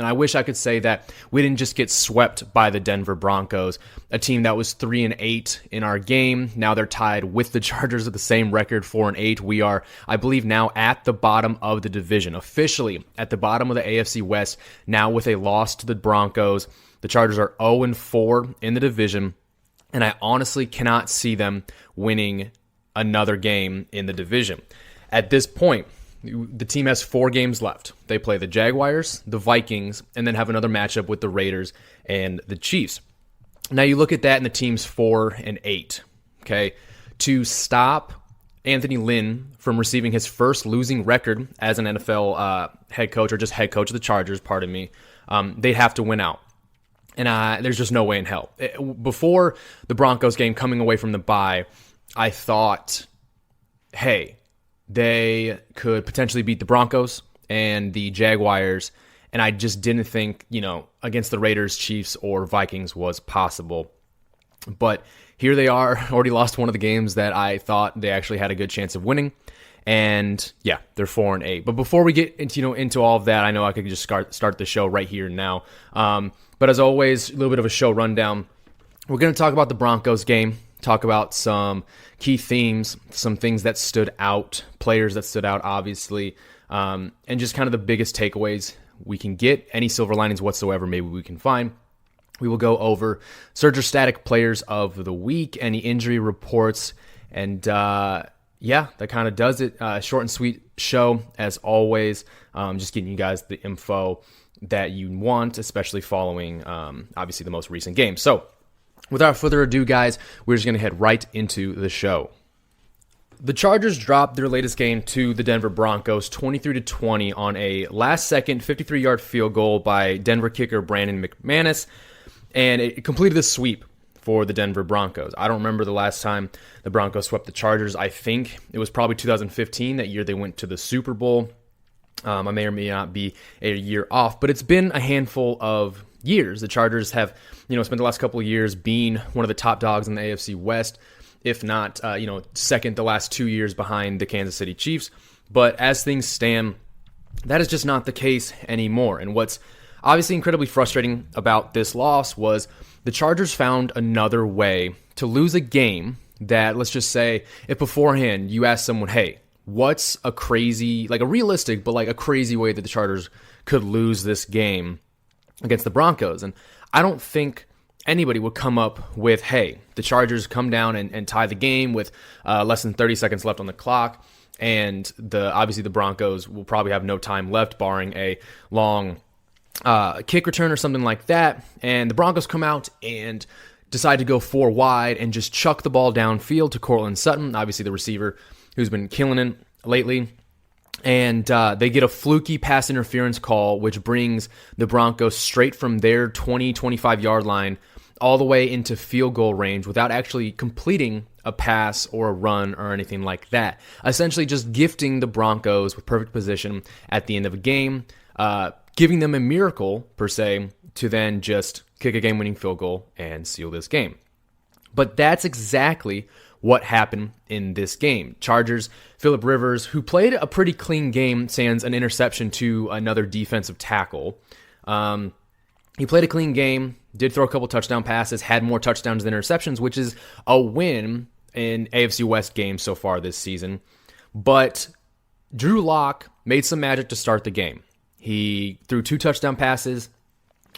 And I wish I could say that we didn't just get swept by the Denver Broncos, a team that was 3-8 in our game. Now they're tied with the Chargers with the same record, 4-8. We are, I believe, now at the bottom of the division, officially at the bottom of the AFC West, now with a loss to the Broncos. The Chargers are 0-4 in the division, and I honestly cannot see them winning another game in the division. At this point, the team has 4 games left. They play the Jaguars, the Vikings, and then have another matchup with the Raiders and the Chiefs. Now you look at that and the team's 4-8. Okay, to stop Anthony Lynn from receiving his first losing record as an NFL head coach, or just head coach of the Chargers, pardon me, they'd have to win out. And there's just no way in hell. Before the Broncos game, coming away from the bye, I thought, hey, they could potentially beat the Broncos and the Jaguars, and I just didn't think, against the Raiders, Chiefs, or Vikings was possible. But here they are, already lost one of the games that I thought they actually had a good chance of winning, and yeah, they're 4-8. But before we get into all of that, I know I could just start the show right here and now. But as always, a little bit of a show rundown. We're going to talk about the Broncos game. Talk about some key themes, some things that stood out, players that stood out, obviously, and just kind of the biggest takeaways we can get, any silver linings whatsoever maybe we can find. We will go over surge or static players of the week, any injury reports, and that kind of does it. Short and sweet show, as always, just getting you guys the info that you want, especially following, obviously, the most recent game. So, without further ado, guys, we're just going to head right into the show. The Chargers dropped their latest game to the Denver Broncos 23-20 on a last-second 53-yard field goal by Denver kicker Brandon McManus, and it completed the sweep for the Denver Broncos. I don't remember the last time the Broncos swept the Chargers. I think it was probably 2015, that year they went to the Super Bowl. I may or may not be a year off, but it's been a handful of years. The Chargers have, spent the last couple of years being one of the top dogs in the AFC West, if not, second the last 2 years behind the Kansas City Chiefs. But as things stand, that is just not the case anymore. And what's obviously incredibly frustrating about this loss was the Chargers found another way to lose a game that, let's just say, if beforehand you ask someone, hey, what's a crazy, like a realistic, but like a crazy way that the Chargers could lose this game against the Broncos? And I don't think anybody would come up with, hey, the Chargers come down and tie the game with less than 30 seconds left on the clock, and obviously the Broncos will probably have no time left, barring a long kick return or something like that, and the Broncos come out and decide to go 4 wide and just chuck the ball downfield to Courtland Sutton, obviously the receiver who's been killing it lately. And they get a fluky pass interference call, which brings the Broncos straight from their 20, 25-yard line all the way into field goal range without actually completing a pass or a run or anything like that. Essentially just gifting the Broncos with perfect position at the end of a game, giving them a miracle, per se, to then just kick a game-winning field goal and seal this game. But that's exactly what happened in this game. Chargers, Phillip Rivers, who played a pretty clean game, sans an interception to another defensive tackle. He played a clean game, did throw a couple touchdown passes, had more touchdowns than interceptions, which is a win in AFC West games so far this season. But Drew Lock made some magic to start the game. He threw 2 touchdown passes,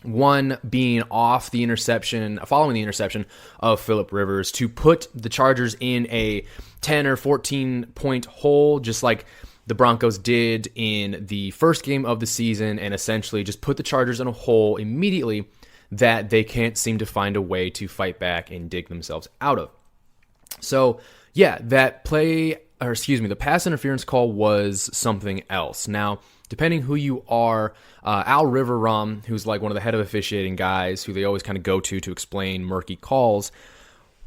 one being off the interception, following the interception of Phillip Rivers, to put the Chargers in a 10 or 14 point hole, just like the Broncos did in the first game of the season, and essentially just put the Chargers in a hole immediately that they can't seem to find a way to fight back and dig themselves out of. So yeah, the pass interference call was something else. Now, depending who you are, Al Riverom, who's like one of the head of officiating guys who they always kind of go to explain murky calls,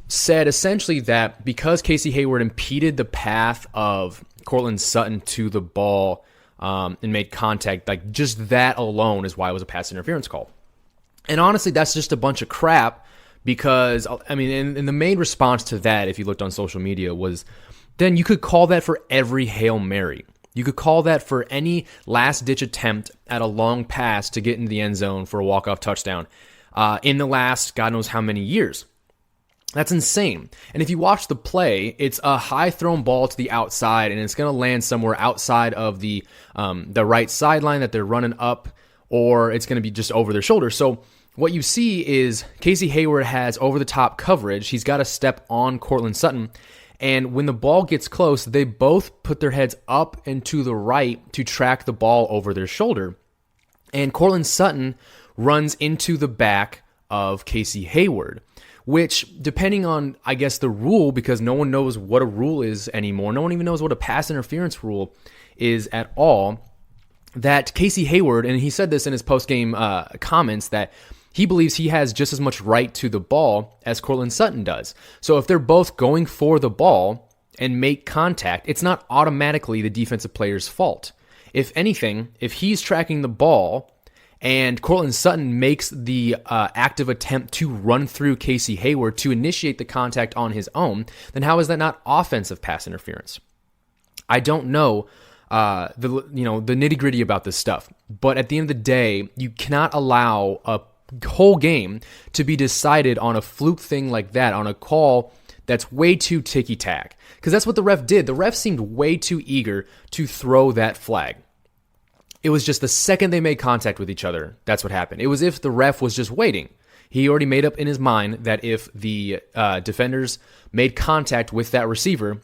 said essentially that because Casey Hayward impeded the path of Courtland Sutton to the ball and made contact, like just that alone is why it was a pass interference call. And honestly, that's just a bunch of crap because, I mean, and the main response to that, if you looked on social media, was then you could call that for every Hail Mary. You could call that for any last-ditch attempt at a long pass to get into the end zone for a walk-off touchdown in the last God knows how many years. That's insane. And if you watch the play, it's a high thrown ball to the outside, and it's going to land somewhere outside of the right sideline that they're running up, or it's going to be just over their shoulder. So what you see is Casey Hayward has over-the-top coverage. He's got a step on Courtland Sutton. And when the ball gets close, they both put their heads up and to the right to track the ball over their shoulder. And Courtland Sutton runs into the back of Casey Hayward, which, depending on, I guess, the rule, because no one knows what a rule is anymore, no one even knows what a pass interference rule is at all, that Casey Hayward, and he said this in his post-game comments, that he believes he has just as much right to the ball as Courtland Sutton does. So if they're both going for the ball and make contact, it's not automatically the defensive player's fault. If anything, if he's tracking the ball and Courtland Sutton makes the active attempt to run through Casey Hayward to initiate the contact on his own, then how is that not offensive pass interference? I don't know the nitty-gritty about this stuff, but at the end of the day, you cannot allow a whole game to be decided on a fluke thing like that, on a call that's way too ticky-tack. Because that's what the ref did. The ref seemed way too eager to throw that flag. It was just the second they made contact with each other, that's what happened. It was if the ref was just waiting. He already made up in his mind that if the defenders made contact with that receiver,